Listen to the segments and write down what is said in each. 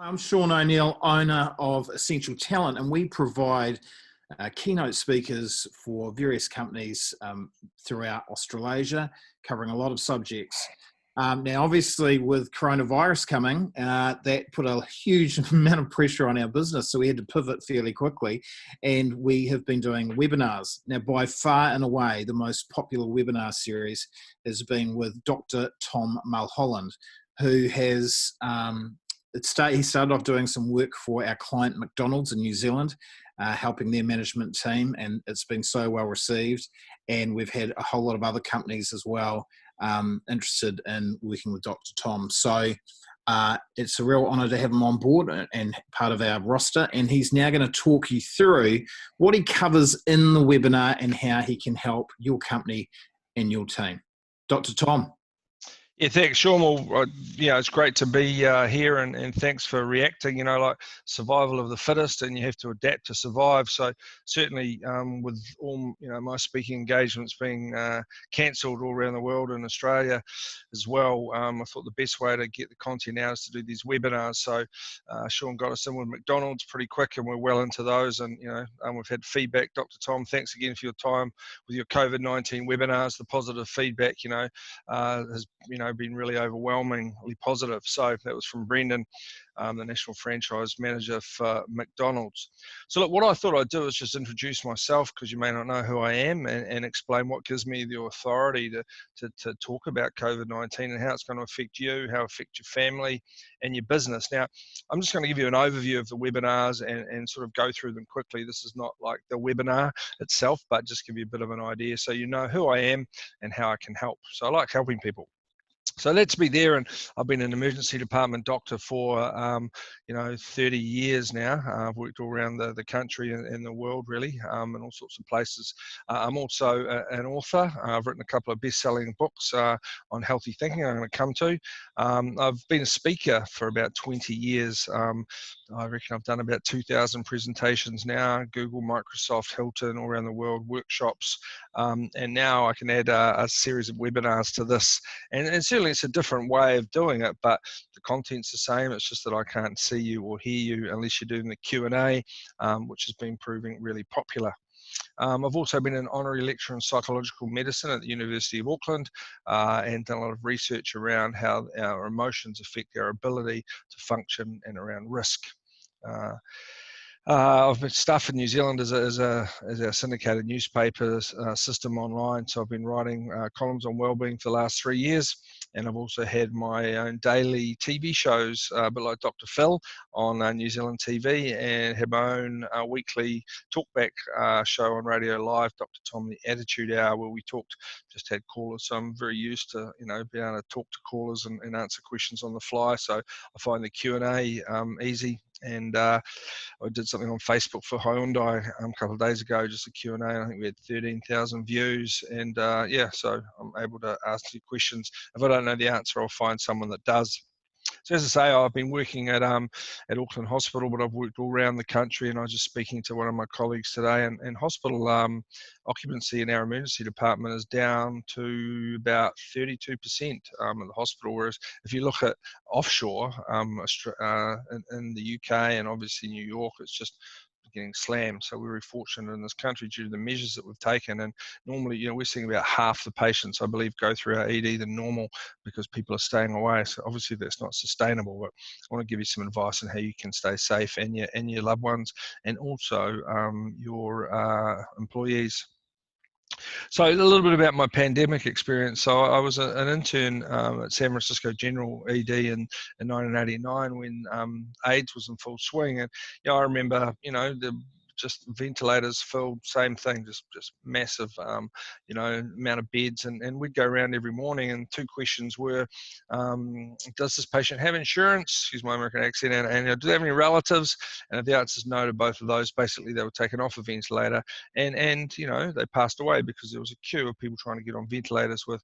I'm Sean O'Neill, owner of Essential Talent, and we provide keynote speakers for various companies throughout Australasia, covering a lot of subjects. Now, obviously, with coronavirus coming, that put a huge amount of pressure on our business, so we had to pivot fairly quickly, and we have been doing webinars. Now, by far and away, the most popular webinar series has been with Dr. Tom Mulholland, who has he started off doing some work for our client McDonald's in New Zealand, helping their management team, and it's been so well received. And we've had a whole lot of other companies as well interested in working with Dr. Tom. So it's a real honour to have him on board and part of our roster. And he's now going to talk you through what he covers in the webinar and how he can help your company and your team. Dr. Tom. Yeah, thanks, Sean. Well, it's great to be here, and thanks for reacting. Like survival of the fittest, and you have to adapt to survive. So certainly, with all my speaking engagements being cancelled all around the world and Australia as well, I thought the best way to get the content out is to do these webinars. So Sean got us in with McDonald's pretty quick, and we're well into those. And we've had feedback. Dr. Tom, thanks again for your time with your COVID-19 webinars. The positive feedback, has been really overwhelmingly positive. So that was from Brendan, the National Franchise Manager for McDonald's. So look, what I thought I'd do is just introduce myself, because you may not know who I am, and explain what gives me the authority to talk about COVID-19 and how it's going to affect you, how it affects your family and your business. Now, I'm just going to give you an overview of the webinars and sort of go through them quickly. This is not like the webinar itself, but just give you a bit of an idea so you know who I am and how I can help. So I like helping people. So let's be there, and I've been an emergency department doctor for 30 years now. I've worked all around the country and the world, really, in all sorts of places. I'm also an author. I've written a couple of best-selling books on healthy thinking I'm going to come to. I've been a speaker for about 20 years. I reckon I've done about 2,000 presentations now, Google, Microsoft, Hilton, all around the world, workshops, and now I can add a series of webinars to this. And certainly it's a different way of doing it, but the content's the same. It's just that I can't see you or hear you unless you're doing the Q&A, which has been proving really popular. I've also been an honorary lecturer in psychological medicine at the University of Auckland, and done a lot of research around how our emotions affect our ability to function and around risk. I've been staff in New Zealand as our syndicated newspaper system online, so I've been writing columns on wellbeing for the last 3 years, and I've also had my own daily TV shows, a bit like Dr. Phil on New Zealand TV, and had my own weekly talkback show on Radio Live, Dr. Tom, the Attitude Hour, where we just had callers, so I'm very used to being able to talk to callers and answer questions on the fly, so I find the Q&A easy. And I did something on Facebook for Hyundai a couple of days ago, just a Q&A. I think we had 13,000 views, and so I'm able to ask you questions. If I don't know the answer, I'll find someone that does. So as I say, I've been working at Auckland Hospital, but I've worked all around the country, and I was just speaking to one of my colleagues today, and hospital occupancy in our emergency department is down to about 32% at the hospital, whereas if you look at offshore in the UK and obviously New York, it's just getting slammed. So we're very fortunate in this country due to the measures that we've taken, and normally we're seeing about half the patients, I believe, go through our ED than normal because people are staying away. So obviously that's not sustainable, but I want to give you some advice on how you can stay safe and your loved ones, and also your employees. So a little bit about my pandemic experience. So I was an intern at San Francisco General ED in 1989 when AIDS was in full swing, and I remember just ventilators filled, same thing, just massive amount of beds, and we'd go around every morning, and two questions were, does this patient have insurance, excuse my American accent, and do they have any relatives? And if the answer is no to both of those, basically they were taken off a ventilator, and they passed away because there was a queue of people trying to get on ventilators with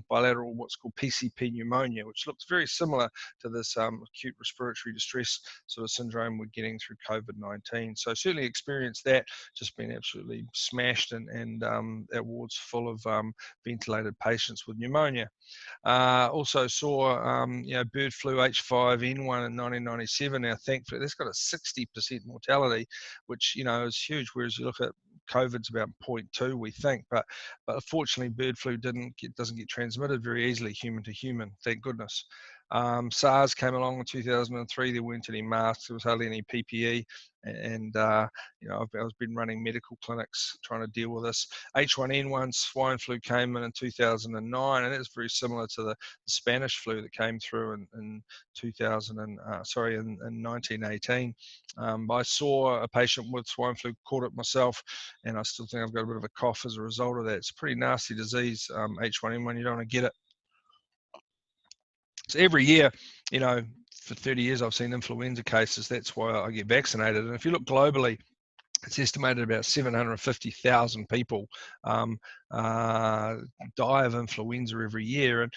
bilateral, what's called PCP pneumonia, which looks very similar to this acute respiratory distress sort of syndrome we're getting through COVID-19. So certainly certainly experienced that, just been absolutely smashed, and our wards full of ventilated patients with pneumonia. Also saw bird flu H5N1 in 1997. Now, thankfully, that's got a 60% mortality, which is huge. Whereas you look at COVID's about 0.2, we think, but unfortunately, bird flu doesn't get transmitted very easily, human to human. Thank goodness. SARS came along in 2003. There weren't any masks. There was hardly any PPE, and I've been running medical clinics trying to deal with this. H1N1 swine flu came in 2009, and it's very similar to the Spanish flu that came through in 1918. I saw a patient with swine flu, caught it myself, and I still think I've got a bit of a cough as a result of that. It's a pretty nasty disease, H1N1. You don't want to get it. So every year, for 30 years, I've seen influenza cases. That's why I get vaccinated. And if you look globally, it's estimated about 750,000 people die of influenza every year. And,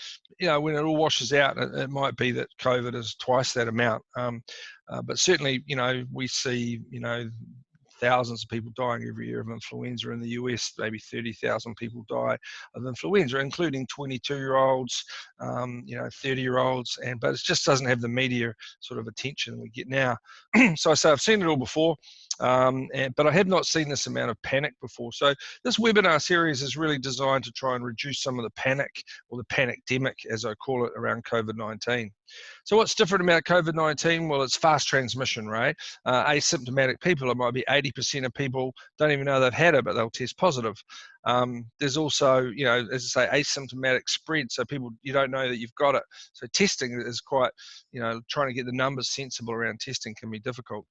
when it all washes out, it might be that COVID is twice that amount. But certainly, we see, thousands of people dying every year of influenza in the US. Maybe 30,000 people die of influenza, including 22-year-olds, 30-year-olds, but it just doesn't have the media sort of attention we get now. So I say I've seen it all before, but I have not seen this amount of panic before. So this webinar series is really designed to try and reduce some of the panic, or the panicdemic, as I call it, around COVID-19. So what's different about COVID-19? Well, it's fast transmission, right? Asymptomatic people, it might be 80% of people don't even know they've had it, but they'll test positive. There's also, as I say, asymptomatic spread. So people, you don't know that you've got it. So testing is quite, trying to get the numbers sensible around testing can be difficult.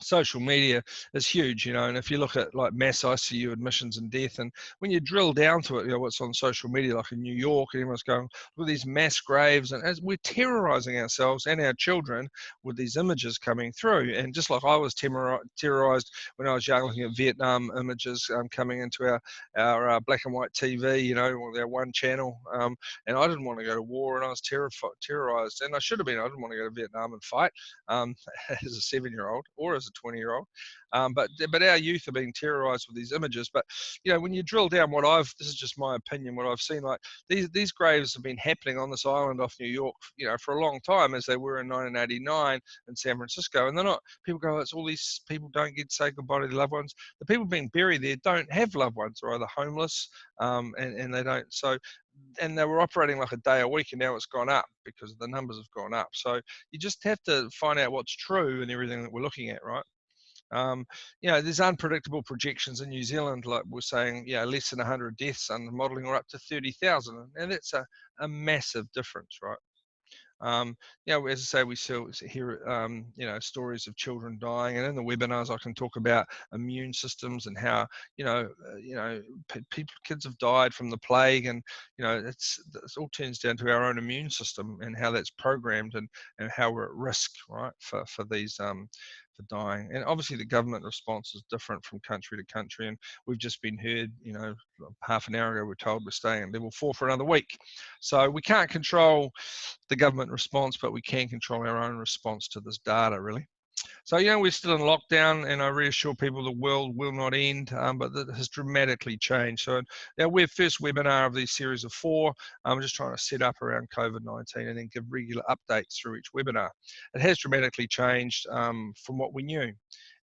Social media is huge, and if you look at like mass ICU admissions and death, and when you drill down to it, what's on social media, like in New York, and everyone's going, look at these mass graves, and as we're terrorizing ourselves and our children with these images coming through. And just like I was terrorized when I was young, looking at Vietnam images coming into our black and white TV, our one channel, and I didn't want to go to war, and I was terrorized, and I should have been. I didn't want to go to Vietnam and fight as a 7-year-old or as a 20-year-old, but our youth are being terrorized with these images. But when you drill down, this is just my opinion, what I've seen, like these graves have been happening on this island off New York, for a long time, as they were in 1989 in San Francisco. And they're not, people go, it's all these people don't get to say goodbye to their loved ones. The people being buried there don't have loved ones, or either homeless, and they don't. So, and they were operating like a day a week, and now it's gone up because the numbers have gone up. So you just have to find out what's true in everything that we're looking at, right? There's unpredictable projections in New Zealand, like we're saying, less than 100 deaths under modelling, or up to 30,000, and that's a massive difference, right? As I say, we still hear, stories of children dying, and in the webinars, I can talk about immune systems and how, kids have died from the plague, and it all turns down to our own immune system and how that's programmed, and how we're at risk, right, for these for dying. And obviously the government response is different from country to country, and we've just been heard, half an hour ago, we're told we're staying at level 4 for another week. So we can't control the government response, but we can control our own response to this data, really. So, we're still in lockdown, and I reassure people the world will not end, but that has dramatically changed. So our first webinar of this series of 4, I'm just trying to set up around COVID-19 and then give regular updates through each webinar. It has dramatically changed from what we knew,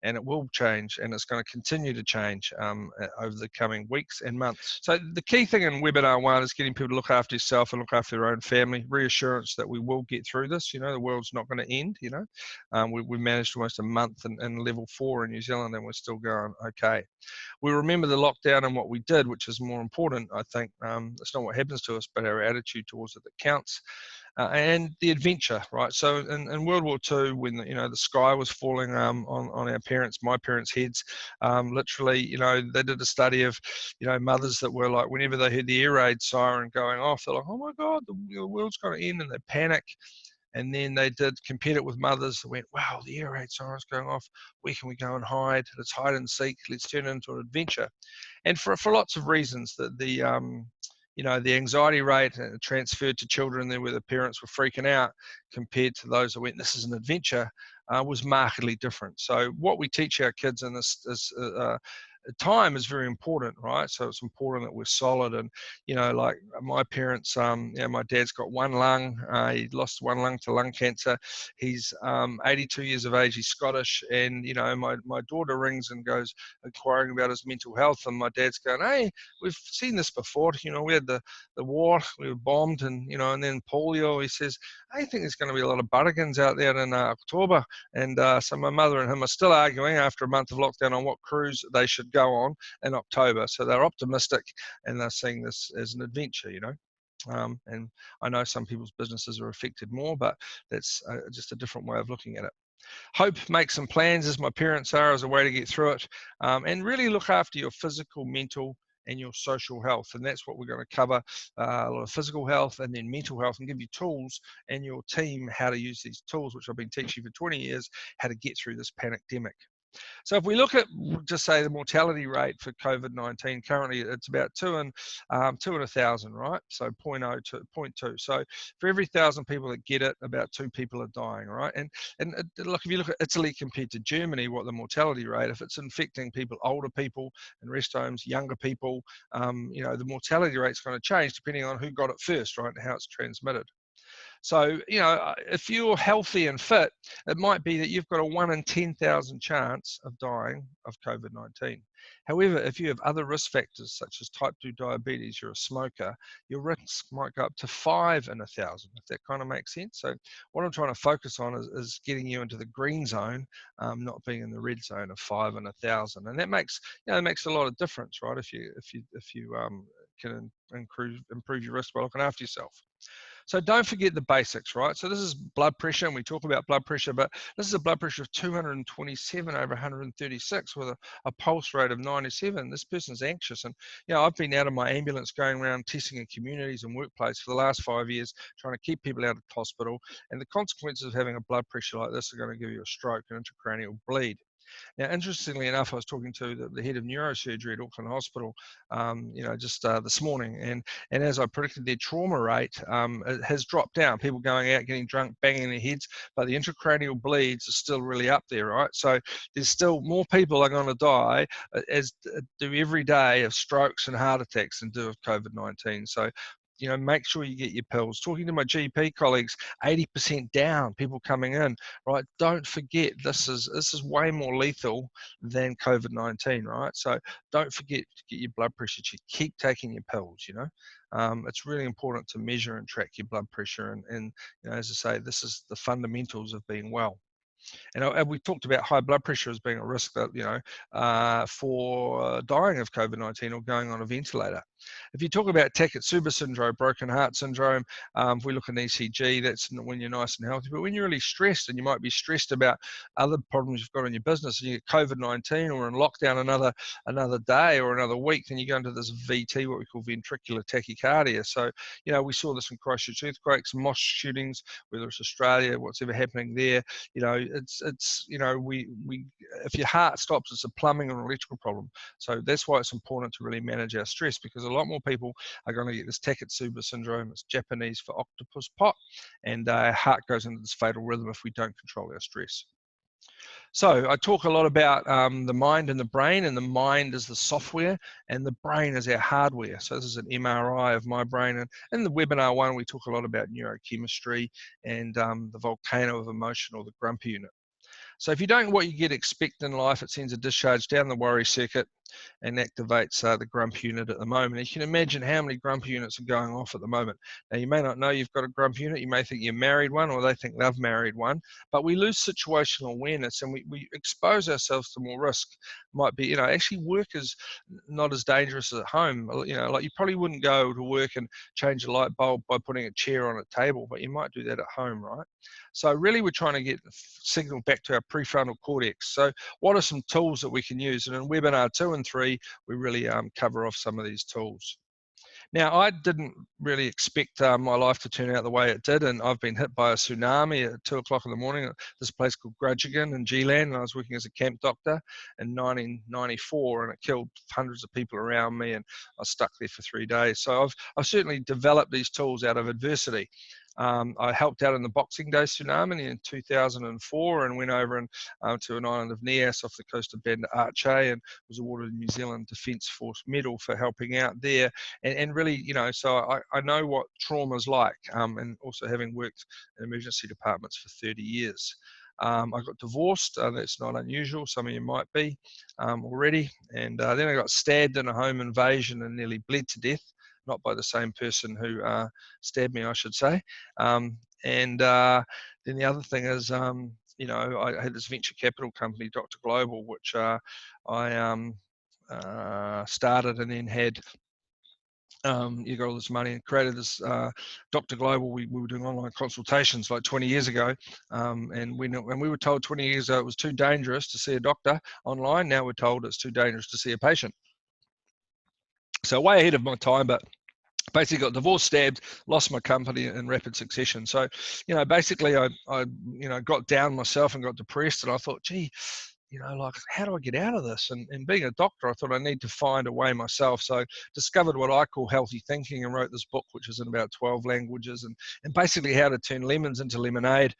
and it will change, and it's going to continue to change over the coming weeks and months. So the key thing in webinar 1 is getting people to look after yourself and look after their own family, reassurance that we will get through this. The world's not going to end. We managed almost a month in level 4 in New Zealand, and we're still going okay. We remember the lockdown and what we did, which is more important, I think. It's not what happens to us, but our attitude towards it that counts. And the adventure, right? So in World War II, when the sky was falling on our my parents' heads, literally, they did a study of, mothers that were like, whenever they heard the air raid siren going off, they're like, oh my God, the world's going to end, and they panic. And then they compared it with mothers that went, wow, the air raid siren's going off. Where can we go and hide? Let's hide and seek. Let's turn it into an adventure. And for lots of reasons, that the anxiety rate transferred to children there, where the parents were freaking out, compared to those that went, this is an adventure. was markedly different. So what we teach our kids in this time is very important, right? So it's important that we're solid. And like my parents, my dad's got one lung. He lost one lung to lung cancer. He's 82 years of age. He's Scottish, and my daughter rings and goes inquiring about his mental health, and my dad's going, "Hey, we've seen this before. We had the war, we were bombed, and and then polio." He says, "I think there's going to be a lot of Burrigans out there in October." And so my mother and him are still arguing after a month of lockdown on what cruise they should go on in October. So they're optimistic, and they're seeing this as an adventure, and I know some people's businesses are affected more, but that's just a different way of looking at it. Hope, make some plans, as my parents are, as a way to get through it, and really look after your physical, mental, and your social health. And that's what we're going to cover, a lot of physical health and then mental health, and give you tools and your team how to use these tools, which I've been teaching for 20 years, how to get through this pandemic. So if we look at, just say, the mortality rate for COVID-19, currently it's about 2 in 1,000, right? So 0.0 to 0.2. So for every 1,000 people that get it, about 2 people are dying, right? And look, if you look at Italy compared to Germany, what the mortality rate, if it's infecting people, older people in rest homes, younger people, the mortality rate's going to change depending on who got it first, right, and how it's transmitted. So, if you're healthy and fit, it might be that you've got a 1 in 10,000 chance of dying of COVID-19. However, if you have other risk factors such as type 2 diabetes, you're a smoker, your risk might go up to 5 in 1,000, if that kind of makes sense. So what I'm trying to focus on is getting you into the green zone, not being in the red zone of 5 in 1,000. And that makes, it makes a lot of difference, right? If you can improve your risk by looking after yourself. So don't forget the basics, right? So this is blood pressure, and we talk about blood pressure, but this is a blood pressure of 227 over 136 with a pulse rate of 97. This person's anxious. And, I've been out of my ambulance going around testing in communities and workplace for the last 5 years, trying to keep people out of hospital. And the consequences of having a blood pressure like this are going to give you a stroke and intracranial bleed. Now, interestingly enough, I was talking to the head of neurosurgery at Auckland Hospital, just this morning, and as I predicted, their trauma rate it has dropped down. People going out, getting drunk, banging their heads, but the intracranial bleeds are still really up there, right? So there's still more people are going to die as do every day of strokes and heart attacks than do of COVID-19. So make sure you get your pills. Talking to my GP colleagues, 80% down, people coming in, right? Don't forget, this is way more lethal than COVID-19, right? So don't forget to get your blood pressure checked. Keep taking your pills, It's really important to measure and track your blood pressure. And as I say, this is the fundamentals of being well. And we talked about high blood pressure as being a risk that, for dying of COVID-19 or going on a ventilator. If you talk about Takotsubo syndrome, broken heart syndrome, if we look at an ECG, that's when you're nice and healthy. But when you're really stressed, and you might be stressed about other problems you've got in your business, and you get COVID-19 or in lockdown another day or another week, then you go into this VT, what we call ventricular tachycardia. So, we saw this in Christchurch earthquakes, mosque shootings, whether it's Australia, what's ever happening there. We if your heart stops, it's a plumbing or electrical problem. So that's why it's important to really manage our stress, because a lot more people are going to get this Takotsubo syndrome. It's Japanese for octopus pot, and our heart goes into this fatal rhythm if we don't control our stress. So I talk a lot about the mind and the brain, and the mind is the software and the brain is our hardware. So this is an MRI of my brain. And in the webinar one, we talk a lot about neurochemistry and the volcano of emotion, or the Grump Unit. So if you don't what you get expect in life, it sends a discharge down the worry circuit and activates the Grump Unit at the moment. And you can imagine how many Grump Units are going off at the moment. Now, you may not know you've got a Grump Unit. You may think you married one, or they think they've married one. But we lose situational awareness, and we expose ourselves to more risk. Might be, actually work is not as dangerous as at home. Like you probably wouldn't go to work and change a light bulb by putting a chair on a table, but you might do that at home, right? So really, we're trying to get signal back to our prefrontal cortex. So what are some tools that we can use? And in webinar 2 and 3, we really cover off some of these tools. Now, I didn't really expect my life to turn out the way it did, and I've been hit by a tsunami at 2 o'clock in the morning at this place called Grudgeon in G-Land, and I was working as a camp doctor in 1994, and it killed hundreds of people around me, and I was stuck there for 3 days. So I've certainly developed these tools out of adversity. I helped out in the Boxing Day tsunami in 2004 and went over to an island of Nias off the coast of Banda Aceh and was awarded a New Zealand Defence Force medal for helping out there. And really, you know, so I know what trauma's like, and also having worked in emergency departments for 30 years. I got divorced. That's not unusual. Some of you might be already. And then I got stabbed in a home invasion and nearly bled to death. Not by the same person who stabbed me, I should say. Then the other thing is, you know, I had this venture capital company, Dr. Global, which I started and then had. You got all this money and created this Dr. Global. We were doing online consultations like 20 years ago, and we were told 20 years ago it was too dangerous to see a doctor online. Now we're told it's too dangerous to see a patient. So way ahead of my time, but basically got divorced, stabbed, lost my company in rapid succession. So, you know, basically I you know, got down myself and got depressed, and I thought, gee, you know, like, how do I get out of this? And being a doctor, I thought I need to find a way myself. So discovered what I call healthy thinking and wrote this book, which is in about 12 languages, and basically how to turn lemons into lemonade.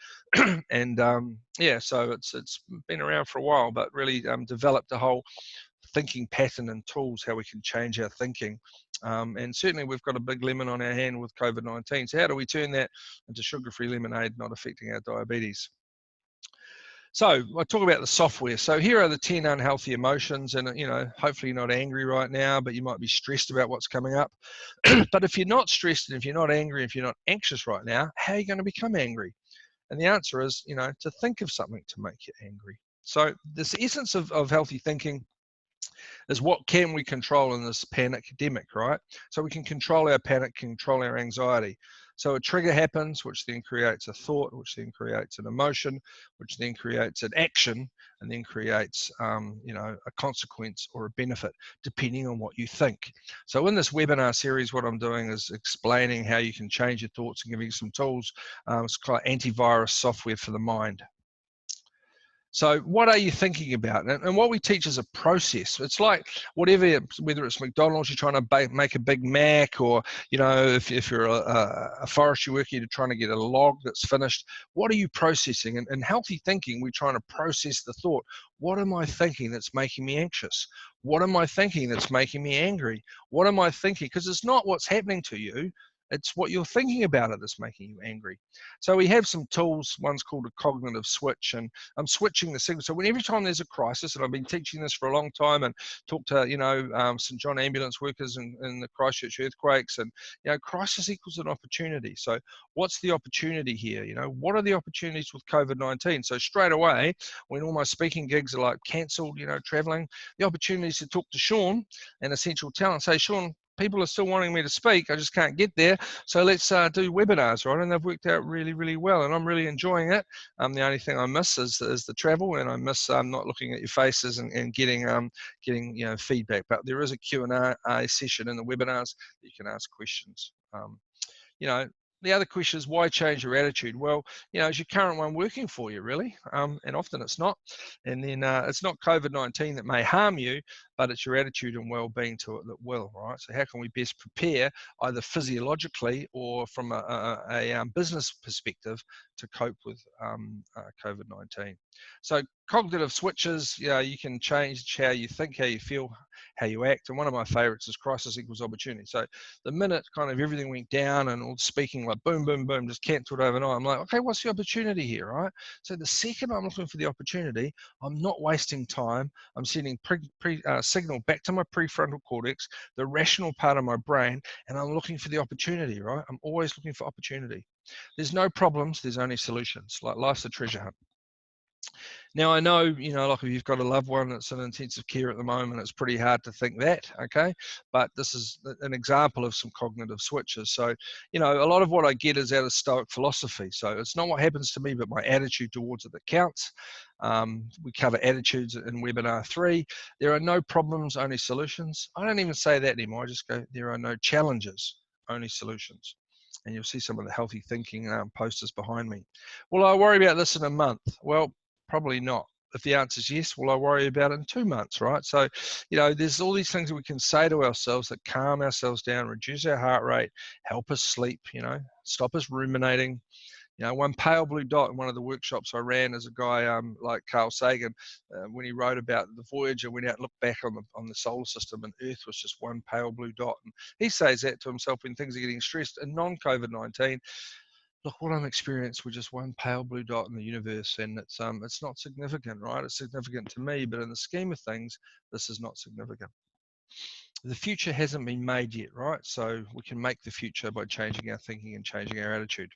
And yeah, so it's been around for a while, but really developed a whole thinking pattern and tools how we can change our thinking. And certainly we've got a big lemon on our hand with COVID-19. So how do we turn that into sugar-free lemonade, not affecting our diabetes? So I talk about the software. So here are the 10 unhealthy emotions, and you know, hopefully you're not angry right now, but you might be stressed about what's coming up. But if you're not stressed, and if you're not angry, if you're not anxious right now, how are you going to become angry? And the answer is, you know, to think of something to make you angry. So this essence of healthy thinking is what can we control in this pandemic, right? So we can control our panic, control our anxiety. So a trigger happens, which then creates a thought, which then creates an emotion, which then creates an action, and then creates, you know, a consequence or a benefit, depending on what you think. So in this webinar series, what I'm doing is explaining how you can change your thoughts and giving you some tools. It's called antivirus software for the mind. So what are you thinking about? And what we teach is a process. It's like whatever, whether it's McDonald's, you're trying to make a Big Mac, or, you know, if you're a forestry worker, you're trying to get a log that's finished. What are you processing? And in healthy thinking, we're trying to process the thought. What am I thinking that's making me anxious? What am I thinking that's making me angry? What am I thinking? Because it's not what's happening to you. It's what you're thinking about it that's making you angry. So we have some tools. One's called a cognitive switch, and I'm switching the signal. So every time there's a crisis, and I've been teaching this for a long time, and talked to, you know, St. John ambulance workers in the Christchurch earthquakes, and, you know, crisis equals an opportunity. So what's the opportunity here? You know, what are the opportunities with COVID-19? So straight away, when all my speaking gigs are like cancelled, you know, traveling, the opportunities to talk to Sean and Essential Talent, say, Sean, people are still wanting me to speak. I just can't get there. So let's do webinars, right? And they've worked out really, really well, and I'm really enjoying it. The only thing I miss is the travel, and I miss not looking at your faces and getting you know, feedback. But there is a Q&A session in the webinars that you can ask questions. You know, the other question is, why change your attitude? Well, you know, is your current one working for you, really? And often it's not. And then it's not COVID-19 that may harm you, but it's your attitude and well-being to it that will, right? So how can we best prepare, either physiologically or from a business perspective, to cope with COVID-19? So cognitive switches, you know, you can change how you think, how you feel, how you act. And one of my favorites is crisis equals opportunity. So the minute kind of everything went down and all speaking like boom, boom, boom, just cancelled overnight, I'm like, okay, what's the opportunity here, right? So the second I'm looking for the opportunity, I'm not wasting time. I'm sending signal back to my prefrontal cortex, the rational part of my brain, and I'm looking for the opportunity, right? I'm always looking for opportunity. There's no problems, there's only solutions. Like, life's a treasure hunt. Now, I know, you know, like if you've got a loved one that's in intensive care at the moment, it's pretty hard to think that, okay? But this is an example of some cognitive switches. So, you know, a lot of what I get is out of Stoic philosophy. So it's not what happens to me, but my attitude towards it that counts. We cover attitudes in webinar 3. There are no problems, only solutions. I don't even say that anymore. I just go, there are no challenges, only solutions. And you'll see some of the healthy thinking posters behind me. Will I worry about this in a month? Well, probably not. if the answer is yes, well, I'll worry about it in 2 months, right? So, you know, there's all these things that we can say to ourselves that calm ourselves down, reduce our heart rate, help us sleep, you know, stop us ruminating. You know, one pale blue dot in one of the workshops I ran as a guy like Carl Sagan, when he wrote about the Voyager, went out and looked back on the solar system, and Earth was just one pale blue dot. And he says that to himself when things are getting stressed. And non-COVID-19, look, what I'm experiencing with just one pale blue dot in the universe, and it's not significant, right? It's significant to me, but in the scheme of things, this is not significant. The future hasn't been made yet, right? So we can make the future by changing our thinking and changing our attitude.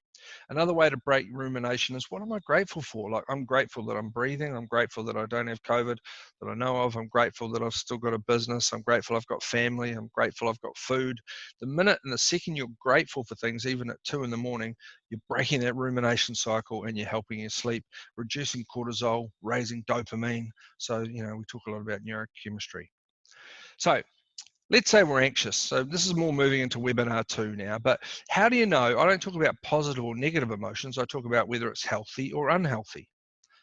Another way to break rumination is, what am I grateful for? Like, I'm grateful that I'm breathing. I'm grateful that I don't have COVID that I know of. I'm grateful that I've still got a business. I'm grateful I've got family. I'm grateful I've got food. The minute and the second you're grateful for things, even at 2 in the morning, you're breaking that rumination cycle and you're helping you sleep, reducing cortisol, raising dopamine. So, you know, we talk a lot about neurochemistry. So, let's say we're anxious. So this is more moving into webinar 2 now, but how do you know? I don't talk about positive or negative emotions. I talk about whether it's healthy or unhealthy.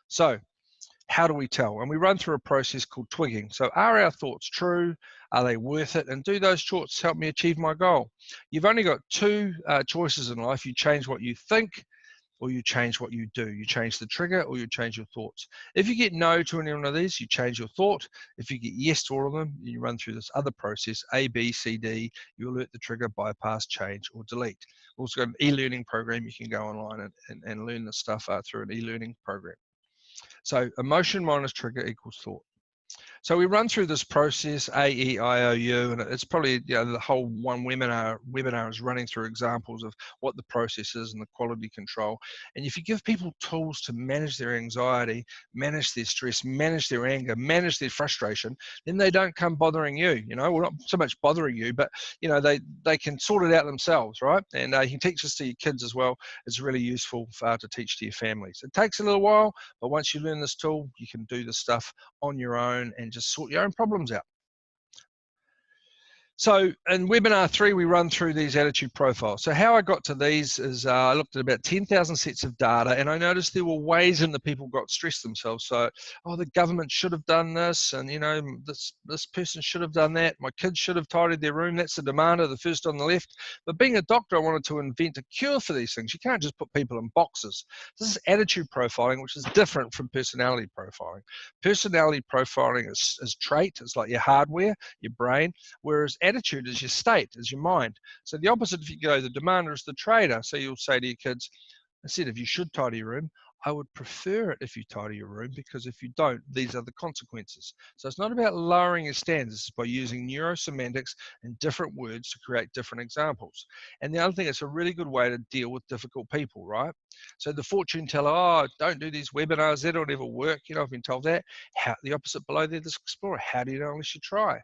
So how do we tell? And we run through a process called twigging. So are our thoughts true? Are they worth it? And do those thoughts help me achieve my goal? You've only got 2 choices in life. You change what you think, or you change what you do. You change the trigger, or you change your thoughts. If you get no to any one of these, you change your thought. If you get yes to all of them, you run through this other process, A, B, C, D. You alert the trigger, bypass, change, or delete. We've also got an e-learning program. You can go online and learn this stuff through an e-learning program. So emotion minus trigger equals thought. So we run through this process, AEIOU, and it's probably, you know, the whole one webinar is running through examples of what the process is and the quality control. And if you give people tools to manage their anxiety, manage their stress, manage their anger, manage their frustration, then they don't come bothering you, you know, well, not so much bothering you, but, you know, they can sort it out themselves, right? And you can teach this to your kids as well. It's really useful to teach to your families. It takes a little while, but once you learn this tool, you can do this stuff on your own and just sort your own problems out. So in webinar 3, we run through these attitude profiles. So how I got to these is I looked at about 10,000 sets of data, and I noticed there were ways in that people got stressed themselves. So, oh, the government should have done this, and, you know, this person should have done that. My kids should have tidied their room. That's the demander, the first on the left. But being a doctor, I wanted to invent a cure for these things. You can't just put people in boxes. This is attitude profiling, which is different from personality profiling. Personality profiling is trait. It's like your hardware, your brain, whereas attitude is your state, is your mind. So the opposite, if you go, the demander is the trader. So you'll say to your kids, instead of you should tidy your room, I would prefer it if you tidy your room, because if you don't, these are the consequences. So it's not about lowering your standards, it's by using neurosemantics and different words to create different examples. And the other thing, it's a really good way to deal with difficult people, right? So the fortune teller, oh, don't do these webinars, that'll never work. You know, I've been told that. The opposite below there, this explorer, how do you know unless you try?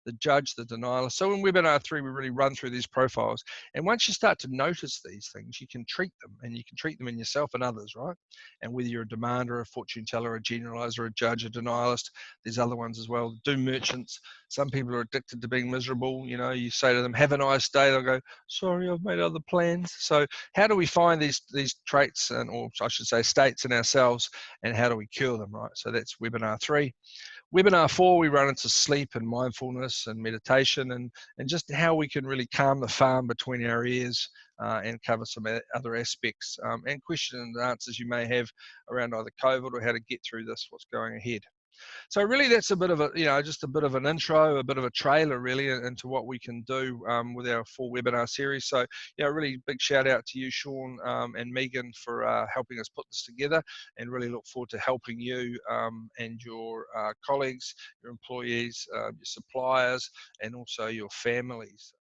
The judge, the denialer. So in webinar 3, we really run through these profiles. And once you start to notice these things, you can treat them, and you can treat them in yourself and others, right? And whether you're a demander, a fortune teller, a generalizer, a judge, a denialist, there's other ones as well. Doom merchants. Some people are addicted to being miserable. You know, you say to them, have a nice day. They'll go, sorry, I've made other plans. So how do we find these traits, or I should say states in ourselves, and how do we cure them, right? So that's webinar 3. Webinar 4, we run into sleep and mindfulness and meditation, and just how we can really calm the farm between our ears and cover some other aspects and questions and answers you may have around either COVID or how to get through this, what's going ahead. So really that's a bit of a, you know, just a bit of an intro, a bit of a trailer really into what we can do with our 4 webinar series. So, you know, really big shout out to you, Sean and Megan, for helping us put this together, and really look forward to helping you and your colleagues, your employees, your suppliers, and also your families